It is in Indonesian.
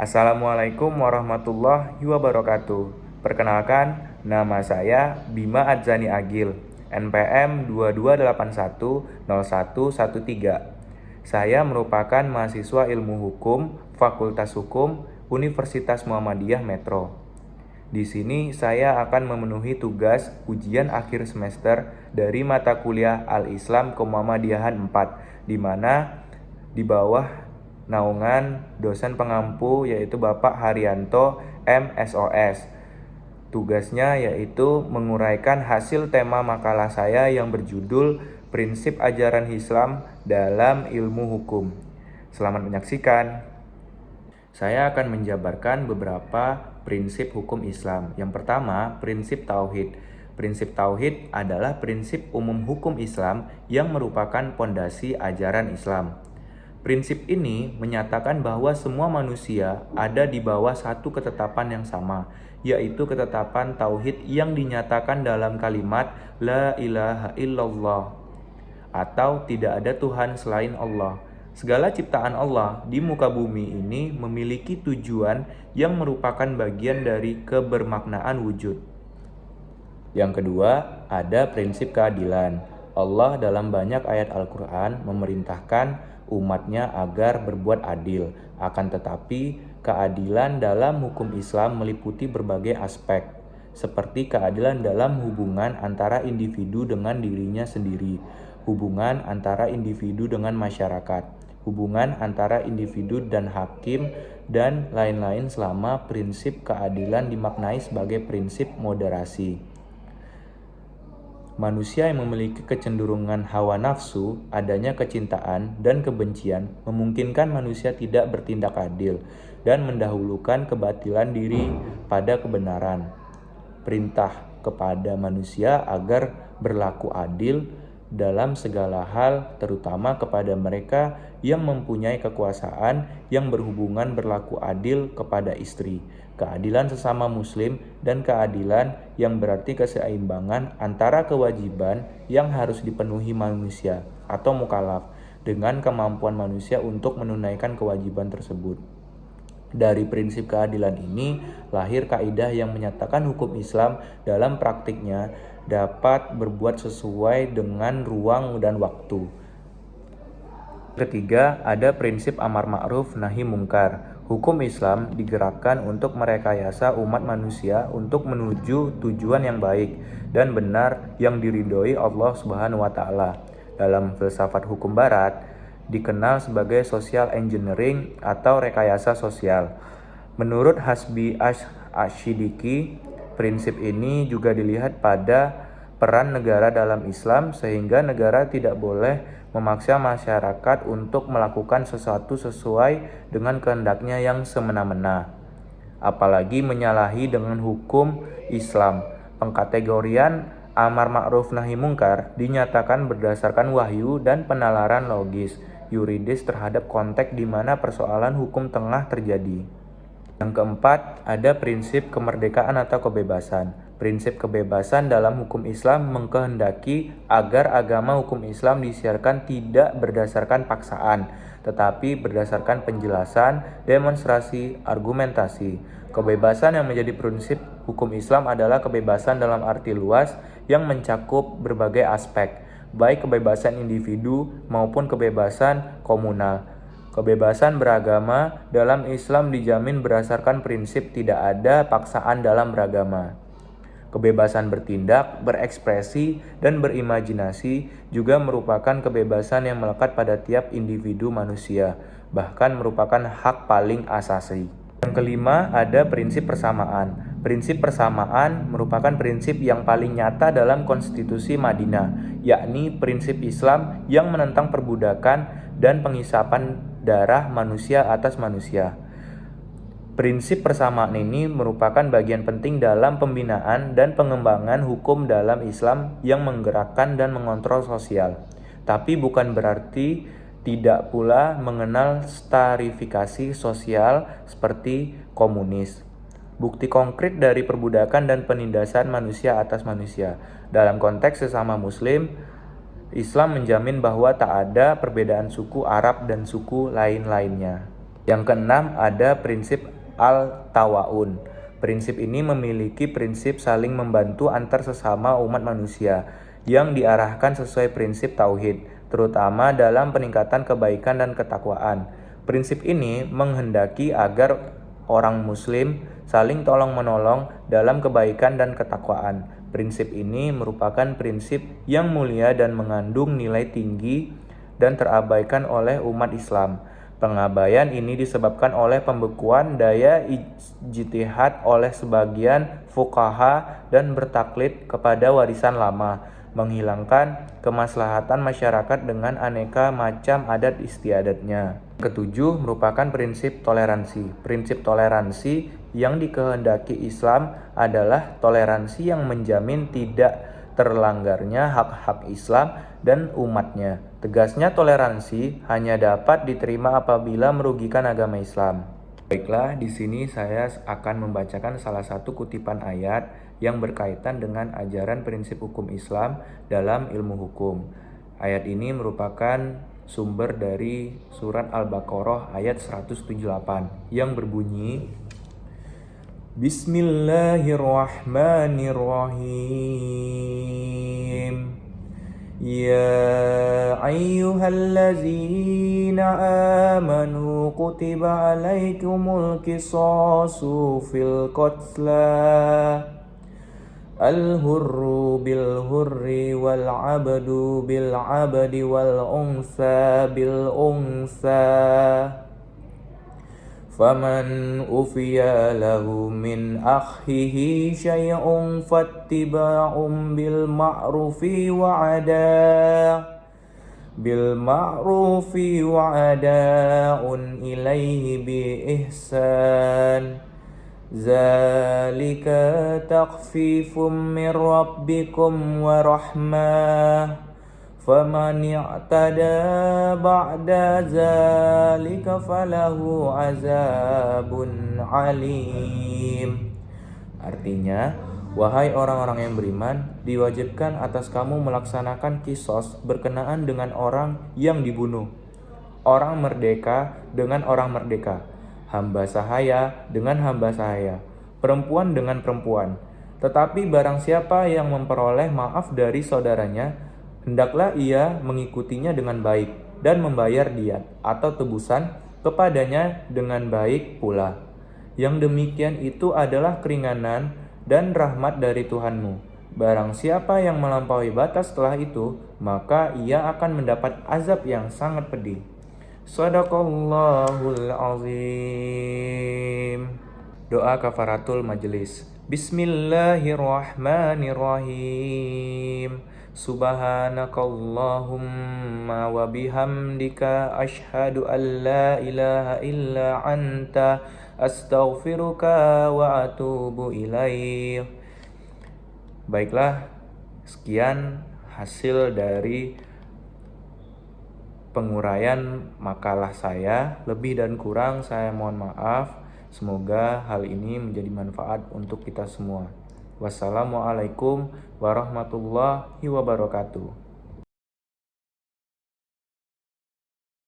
Assalamualaikum warahmatullahi wabarakatuh. Perkenalkan, nama saya Bima Adzani Agil, NPM 22810113. Saya merupakan mahasiswa Ilmu Hukum, Fakultas Hukum, Universitas Muhammadiyah Metro. Di sini saya akan memenuhi tugas ujian akhir semester dari mata kuliah Al-Islam Kemuhammadiyahan 4, di mana di bawah naungan dosen pengampu yaitu Bapak Haryanto MSOS. Tugasnya yaitu menguraikan hasil tema makalah saya yang berjudul Prinsip Ajaran Islam dalam Ilmu Hukum. Selamat menyaksikan. Saya akan menjabarkan beberapa prinsip hukum Islam. Yang pertama, prinsip tauhid. Prinsip tauhid adalah prinsip umum hukum Islam yang merupakan pondasi ajaran Islam. Prinsip ini menyatakan bahwa semua manusia ada di bawah satu ketetapan yang sama, yaitu ketetapan tauhid yang dinyatakan dalam kalimat La ilaha illallah, atau tidak ada Tuhan selain Allah. Segala ciptaan Allah di muka bumi ini memiliki tujuan yang merupakan bagian dari kebermaknaan wujud. Yang kedua, ada prinsip keadilan. Allah dalam banyak ayat Al-Quran memerintahkan umatnya agar berbuat adil. Akan tetapi, keadilan dalam hukum Islam meliputi berbagai aspek, seperti keadilan dalam hubungan antara individu dengan dirinya sendiri, hubungan antara individu dengan masyarakat, hubungan antara individu dan hakim, dan lain-lain selama prinsip keadilan dimaknai sebagai prinsip moderasi. Manusia yang memiliki kecenderungan hawa nafsu, adanya kecintaan dan kebencian memungkinkan manusia tidak bertindak adil dan mendahulukan kebatilan diri pada kebenaran. Perintah kepada manusia agar berlaku adil dalam segala hal, terutama kepada mereka yang mempunyai kekuasaan, yang berhubungan berlaku adil kepada istri, keadilan sesama muslim, dan keadilan yang berarti keseimbangan antara kewajiban yang harus dipenuhi manusia atau mukallaf dengan kemampuan manusia untuk menunaikan kewajiban tersebut. Dari prinsip keadilan ini lahir kaidah yang menyatakan hukum Islam dalam praktiknya dapat berbuat sesuai dengan ruang dan waktu. Ketiga, ada prinsip amar ma'ruf nahi mungkar. Hukum Islam digerakkan untuk merekayasa umat manusia untuk menuju tujuan yang baik dan benar yang diridhoi Allah Subhanahu wa taala. Dalam filsafat hukum barat dikenal sebagai social engineering atau rekayasa sosial. Menurut Hasbi Ash-Shidiki, prinsip ini juga dilihat pada peran negara dalam Islam, sehingga negara tidak boleh memaksa masyarakat untuk melakukan sesuatu sesuai dengan kehendaknya yang semena-mena, apalagi menyalahi dengan hukum Islam. Pengkategorian amar ma'ruf nahi mungkar dinyatakan berdasarkan wahyu dan penalaran logis yuridis terhadap konteks di mana persoalan hukum tengah terjadi. Yang keempat, ada prinsip kemerdekaan atau kebebasan. Prinsip kebebasan dalam hukum Islam mengkehendaki agar agama hukum Islam disiarkan tidak berdasarkan paksaan, tetapi berdasarkan penjelasan, demonstrasi, argumentasi. Kebebasan yang menjadi prinsip hukum Islam adalah kebebasan dalam arti luas yang mencakup berbagai aspek, baik kebebasan individu maupun kebebasan komunal. Kebebasan beragama dalam Islam dijamin berdasarkan prinsip tidak ada paksaan dalam beragama. Kebebasan bertindak, berekspresi, dan berimajinasi juga merupakan kebebasan yang melekat pada tiap individu manusia, bahkan merupakan hak paling asasi. Yang kelima, ada prinsip persamaan. Prinsip persamaan merupakan prinsip yang paling nyata dalam konstitusi Madinah, yakni prinsip Islam yang menentang perbudakan dan pengisapan darah manusia atas manusia. Prinsip persamaan ini merupakan bagian penting dalam pembinaan dan pengembangan hukum dalam Islam yang menggerakkan dan mengontrol sosial. Tapi bukan berarti tidak pula mengenal stratifikasi sosial seperti komunis. Bukti konkret dari perbudakan dan penindasan manusia atas manusia. Dalam konteks sesama muslim, Islam menjamin bahwa tak ada perbedaan suku Arab dan suku lain-lainnya. Yang keenam, ada prinsip al-tawa'un. Prinsip ini memiliki prinsip saling membantu antar sesama umat manusia yang diarahkan sesuai prinsip tauhid, terutama dalam peningkatan kebaikan dan ketakwaan. Prinsip ini menghendaki agar orang muslim saling tolong-menolong dalam kebaikan dan ketakwaan. Prinsip ini merupakan prinsip yang mulia dan mengandung nilai tinggi dan terabaikan oleh umat Islam. Pengabaian ini disebabkan oleh pembekuan daya ijtihad oleh sebagian fuqaha dan bertaklid kepada warisan lama, menghilangkan kemaslahatan masyarakat dengan aneka macam adat istiadatnya. Ketujuh merupakan prinsip toleransi. Prinsip toleransi yang dikehendaki Islam adalah toleransi yang menjamin tidak terlanggarnya hak-hak Islam dan umatnya. Tegasnya toleransi hanya dapat diterima apabila merugikan agama Islam. Baiklah, di sini saya akan membacakan salah satu kutipan ayat yang berkaitan dengan ajaran prinsip hukum Islam dalam ilmu hukum. Ayat ini merupakan sumber dari surat Al-Baqarah ayat 178 yang berbunyi, Bismillahirrahmanirrahim. Ya ayyuhallazina amanu kutiba alaikumul qisasu fil qatla al-hurru bil hurri wal abdu bil abdi wal unsa bil unsa faman ufiya lahu min akhihi syai'un fattiba'un bil ma'rufi wa ada'un ilaihi bi ihsan zalika takhfifum min rabbikum wa rahmah faman i'tada ba'da zalika falahu azabun alim. Artinya, wahai orang-orang yang beriman, diwajibkan atas kamu melaksanakan kisos berkenaan dengan orang yang dibunuh, orang merdeka dengan orang merdeka, hamba sahaya dengan hamba sahaya, perempuan dengan perempuan. Tetapi barang siapa yang memperoleh maaf dari saudaranya, hendaklah ia mengikutinya dengan baik dan membayar diat atau tebusan kepadanya dengan baik pula. Yang demikian itu adalah keringanan dan rahmat dari Tuhanmu. Barang siapa yang melampaui batas setelah itu, maka ia akan mendapat azab yang sangat pedih. Shadaqallahul azim. Doa kafaratul majelis. Bismillahirrahmanirrahim. Subhanakallahumma wa bihamdika asyhadu an la ilaha illa anta astaghfiruka wa atubu ilaih. Baiklah, sekian hasil dari penguraian makalah saya. Lebih dan kurang saya mohon maaf. Semoga hal ini menjadi manfaat untuk kita semua. Wassalamualaikum warahmatullahi wabarakatuh.